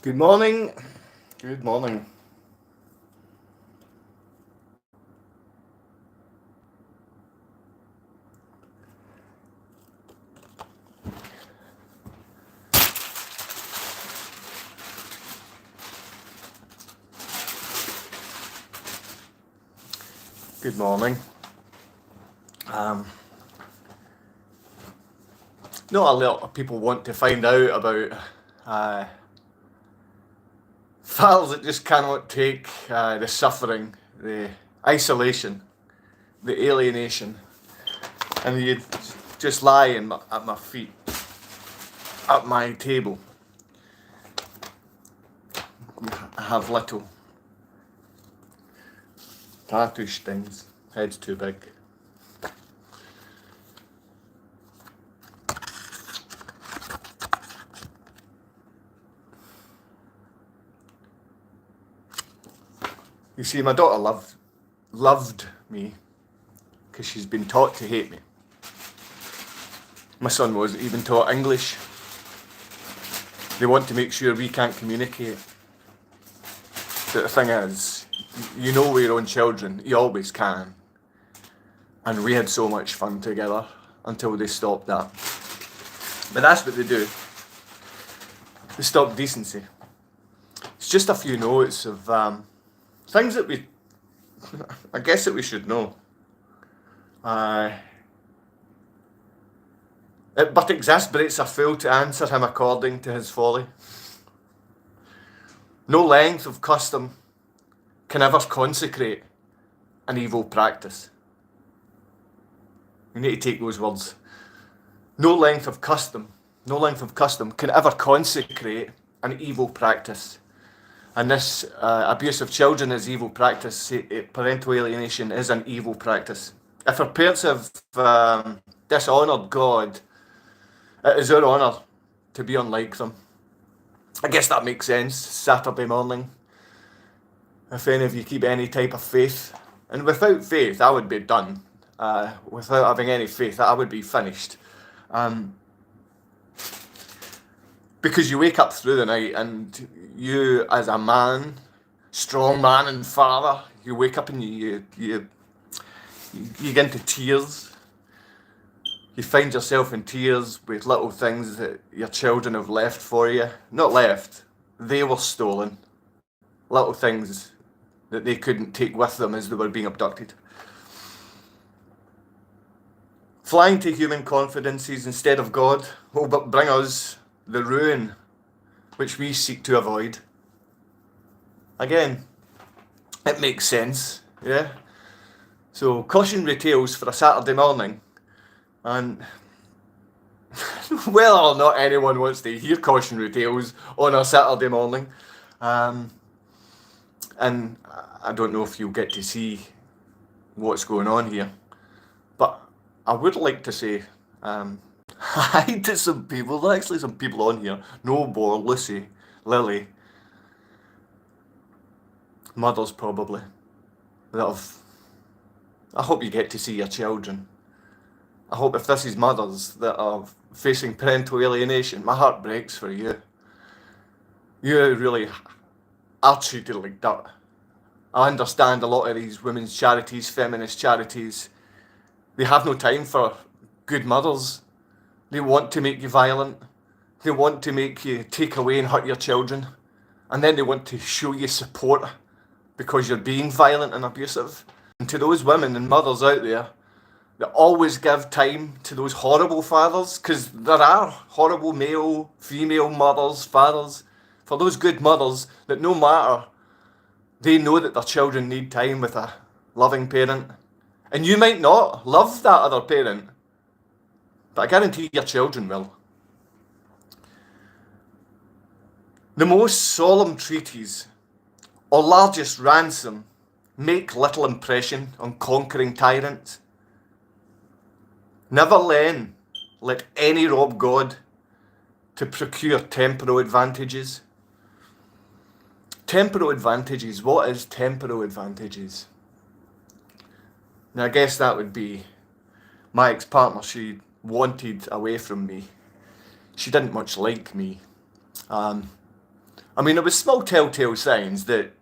Good morning. Good morning. Good morning. Not a lot of people want to find out about uh, fathers that just cannot take the suffering, the isolation, the alienation, and you just lie at my feet, at my table. I have little tattooed things, head's too big. You see, my daughter loved me because she's been taught to hate me. My son wasn't even taught English. They want to make sure we can't communicate. But the thing is, you know with your own children, you always can. And we had so much fun together until they stopped that. But that's what they do. They stop decency. It's just a few notes of things that I guess that we should know. It but exasperates a fool to answer him according to his folly. No length of custom can ever consecrate an evil practice. You need to take those words. No length of custom can ever consecrate an evil practice. And this abuse of children is evil practice. Parental alienation is an evil practice. If our parents have dishonoured God, it is our honour to be unlike them. I guess that makes sense. Saturday morning. If any of you keep any type of faith, and without faith, I would be done. Without having any faith, I would be finished. Because you wake up through the night and you, as a man, strong man and father, you wake up and you get into tears. You find yourself in tears with little things that your children have left for you. Not left, they were stolen. Little things that they couldn't take with them as they were being abducted. Flying to human confidences instead of God will but bring us the ruin which we seek to avoid. Again, it makes sense, yeah? So, cautionary tales for a Saturday morning. And whether or not anyone wants to hear cautionary tales on a Saturday morning, and I don't know if you'll get to see what's going on here, but I would like to say hi to some people. There are actually some people on here. Nobor, Lucy, Lily, mothers probably. I hope you get to see your children. I hope if this is mothers that are facing parental alienation, my heart breaks for you. You really are treated like dirt. I understand a lot of these women's charities, feminist charities, they have no time for good mothers. They want to make you violent. They want to make you take away and hurt your children. And then they want to show you support because you're being violent and abusive. And to those women and mothers out there that always give time to those horrible fathers, because there are horrible male, female mothers, fathers, for those good mothers that no matter, they know that their children need time with a loving parent. And you might not love that other parent, but I guarantee your children will. The most solemn treaties or largest ransom make little impression on conquering tyrants. Never then let any rob God to procure temporal advantages. Temporal advantages, what is temporal advantages? Now I guess that would be my ex-partner. She wanted away from me. She didn't much like me. I mean, there was small telltale signs that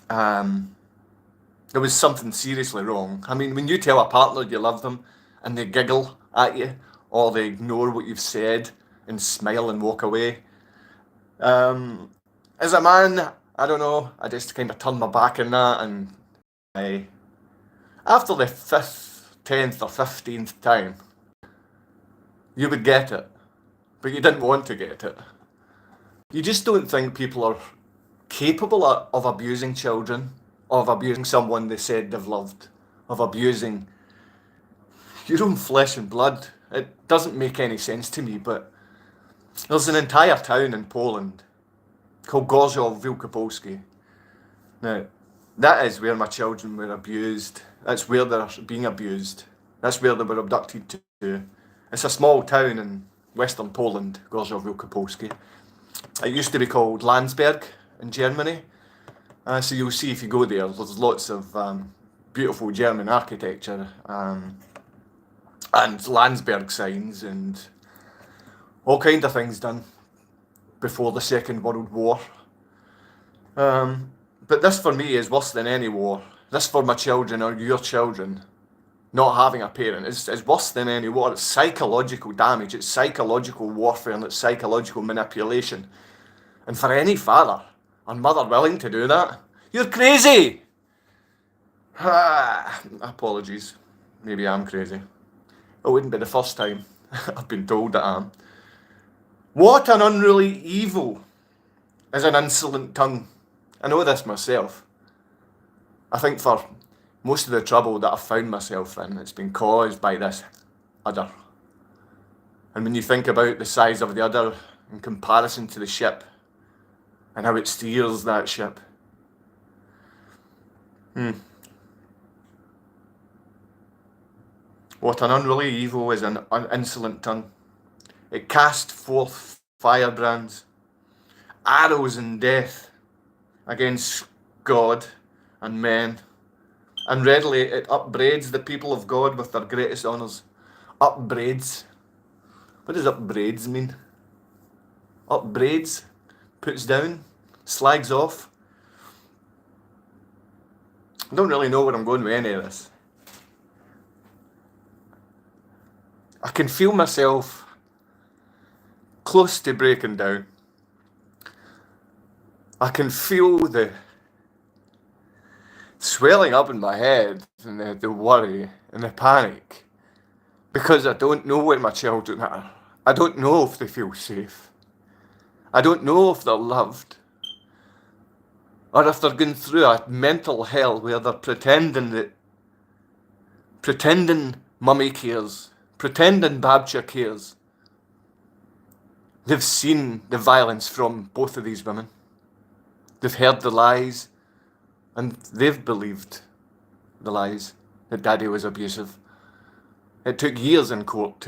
there was something seriously wrong. I mean, when you tell a partner you love them and they giggle at you or they ignore what you've said and smile and walk away, as a man, I don't know, I just kind of turned my back on that, and I, after the 5th, 10th or 15th time, you would get it, but you didn't want to get it. You just don't think people are capable of abusing children, of abusing someone they said they've loved, of abusing your own flesh and blood. It doesn't make any sense to me, but there's an entire town in Poland called Gorzów Wielkopolski. Now, that is where my children were abused. That's where they're being abused. That's where they were abducted to. It's a small town in western Poland, Gorzów Wielkopolski. It used to be called Landsberg in Germany. So you'll see if you go there, there's lots of beautiful German architecture and Landsberg signs and all kind of things done before the Second World War. But this for me is worse than any war. This for my children or your children, not having a parent, is worse than any war. It's psychological damage, it's psychological warfare, and it's psychological manipulation. And for any father and mother willing to do that, you're crazy! Apologies. Maybe I'm crazy. It wouldn't be the first time I've been told that I am. What an unruly evil is an insolent tongue. I know this myself. I think for most of the trouble that I've found myself in, it's been caused by this udder. And when you think about the size of the udder in comparison to the ship, and how it steers that ship. What an unruly evil is an insolent tongue. It casts forth firebrands, arrows and death against God and men, and readily it upbraids the people of God with their greatest honours. Upbraids. What does upbraids mean? Upbraids? Puts down? Slags off? I don't really know where I'm going with any of this. I can feel myself close to breaking down. I can feel the swelling up in my head and the worry and the panic because I don't know where my children are. I don't know if they feel safe. I don't know if they're loved. Or if they're going through a mental hell where they're pretending mummy cares, pretending Babcha cares. They've seen the violence from both of these women. They've heard the lies, and they've believed the lies, that Daddy was abusive. It took years in court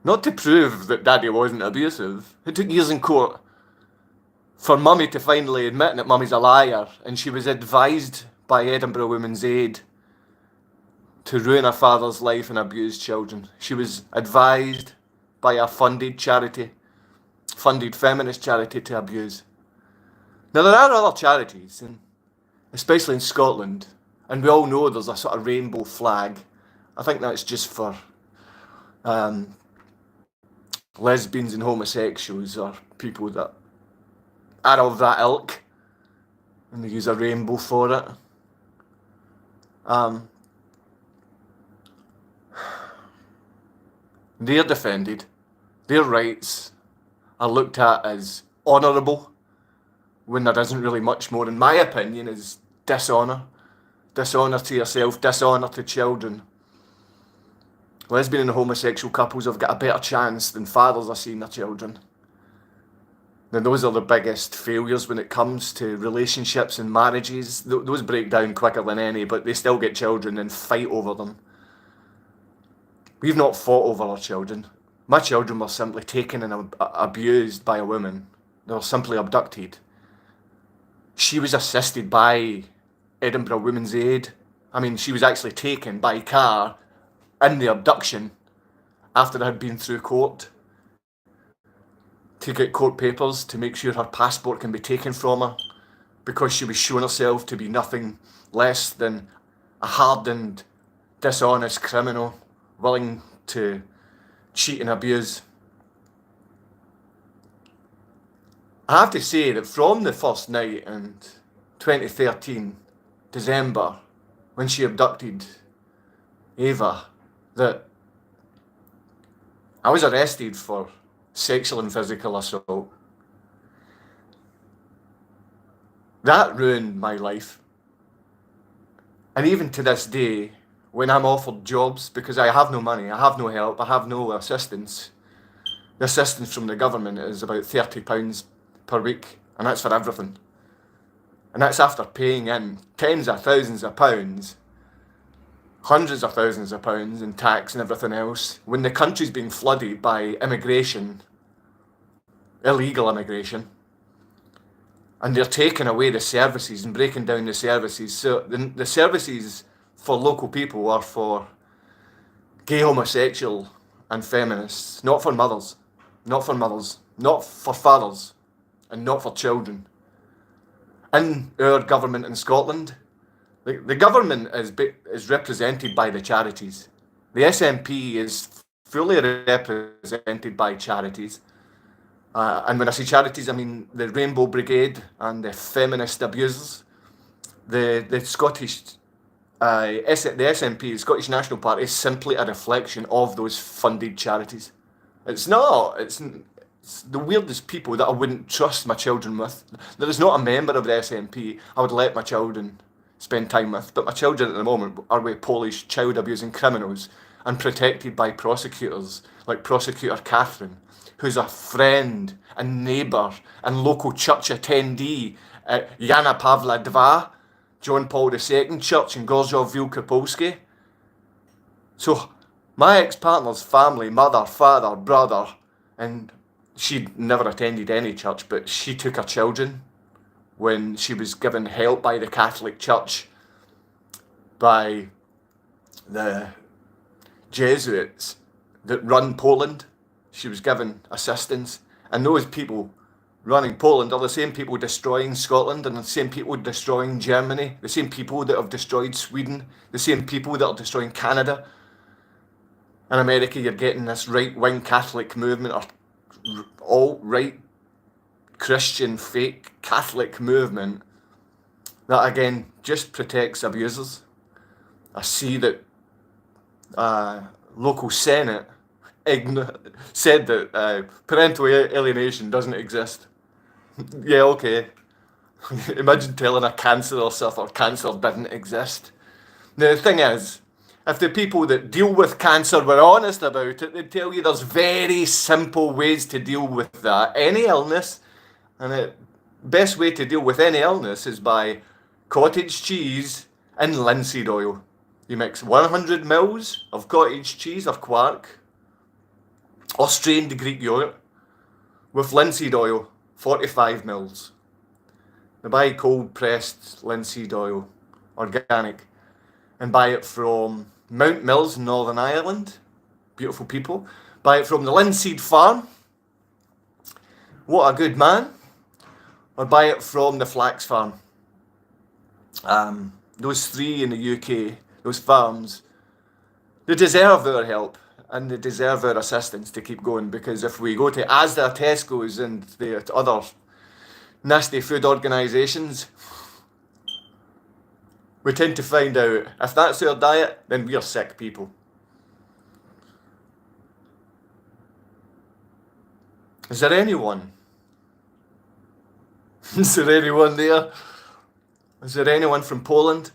not to prove that Daddy wasn't abusive. It took years in court for Mummy to finally admit that Mummy's a liar, and she was advised by Edinburgh Women's Aid to ruin her father's life and abuse children. She was advised by a funded feminist charity to abuse. Now there are other charities, and especially in Scotland, and we all know there's a sort of rainbow flag. I think that's just for lesbians and homosexuals or people that are of that ilk, and they use a rainbow for it. They're defended. Their rights are looked at as honourable, when there isn't really much more, in my opinion, is dishonour. Dishonour to yourself, dishonour to children. Lesbian and homosexual couples have got a better chance than fathers are seeing their children. Now those are the biggest failures when it comes to relationships and marriages. Those break down quicker than any, but they still get children and fight over them. We've not fought over our children. My children were simply taken and abused by a woman. They were simply abducted. She was assisted by Edinburgh Women's Aid. I mean, she was actually taken by car in the abduction after it had been through court to get court papers to make sure her passport can be taken from her because she was showing herself to be nothing less than a hardened, dishonest criminal willing to cheat and abuse. I have to say that from the first night in 2013, December, when she abducted Ava, that I was arrested for sexual and physical assault. That ruined my life. And even to this day, when I'm offered jobs, because I have no money, I have no help, I have no assistance, the assistance from the government is about £30 per week, and that's for everything. And that's after paying in tens of thousands of pounds, hundreds of thousands of pounds in tax and everything else, when the country's being flooded by immigration, illegal immigration, and they're taking away the services and breaking down the services. So the services for local people are for gay, homosexual and feminists, not for mothers, not for fathers, and not for children. In our government in Scotland, the government is represented by the charities. The SNP is fully represented by charities. And when I say charities, I mean the Rainbow Brigade and the feminist abusers. The Scottish, the SNP, the Scottish National Party, is simply a reflection of those funded charities. It's not. It's the weirdest people that I wouldn't trust my children with. There is not a member of the SNP I would let my children spend time with, but my children at the moment are with Polish child abusing criminals and protected by prosecutors like Prosecutor Catherine, who's a friend and neighbour and local church attendee at Jana Pawla II, John Paul II Church in Gorzów Wielkopolski. So my ex-partner's family, mother, father, brother, and she'd never attended any church, but she took her children when she was given help by the Catholic Church, by the Jesuits that run Poland. She was given assistance, and those people running Poland are the same people destroying Scotland and the same people destroying Germany, the same people that have destroyed Sweden, the same people that are destroying Canada. In America, you're getting this right-wing Catholic movement, or alt-right Christian fake Catholic movement that again just protects abusers. I see that local Senate said that parental alienation doesn't exist. Yeah, okay. Imagine telling a cancer sufferer cancer didn't exist. Now the thing is, if the people that deal with cancer were honest about it, they'd tell you there's very simple ways to deal with that. Any illness, and the best way to deal with any illness is by cottage cheese and linseed oil. You mix 100 mils of cottage cheese or quark, or strained Greek yogurt, with linseed oil, 45 mils. Now buy cold pressed linseed oil, organic, and buy it from Mount Mills in Northern Ireland. Beautiful people. Buy it from the Linseed Farm. What a good man. Or buy it from the Flax Farm. Those three in the UK, those farms, they deserve our help and they deserve our assistance to keep going, because if we go to Asda, Tesco's and the other nasty food organisations, we tend to find out if that's our diet, then we are sick people. Is there anyone? Is there anyone there? Is there anyone from Poland?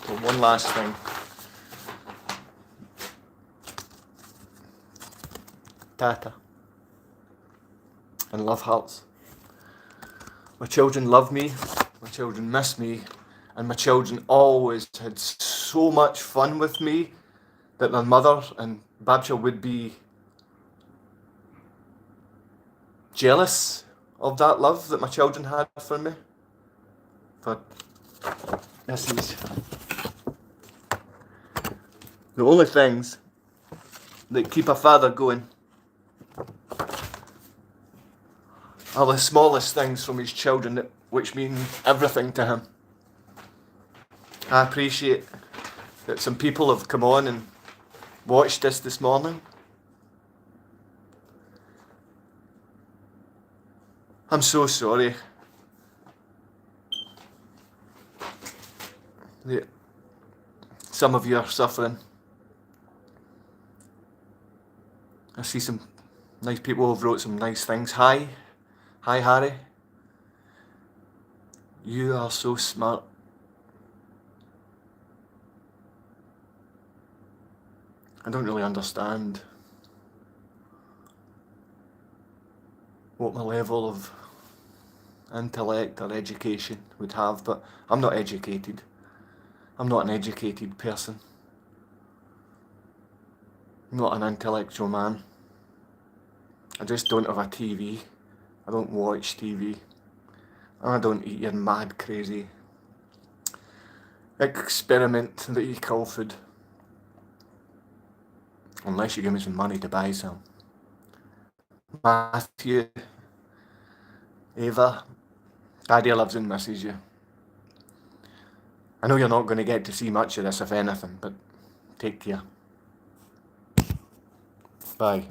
Well, one last thing. Tata. And love hearts. My children love me, my children miss me, and my children always had so much fun with me that their mother and Babcia would be jealous of that love that my children had for me. But this is The only things that keep a father going are the smallest things from his children, which mean everything to him. I appreciate that some people have come on and watched this morning. I'm so sorry that some of you are suffering. I see some nice people have wrote some nice things. Hi Harry. You are so smart. I don't really understand what my level of intellect or education would have, but I'm not educated. I'm not an educated person. I'm not an intellectual man. I just don't have a TV. I don't watch TV. And I don't eat your mad, crazy experiment that you call food. Unless you give me some money to buy some. Matthew, Ava, Daddy loves and misses you. I know you're not going to get to see much of this, if anything, but take care. Bye.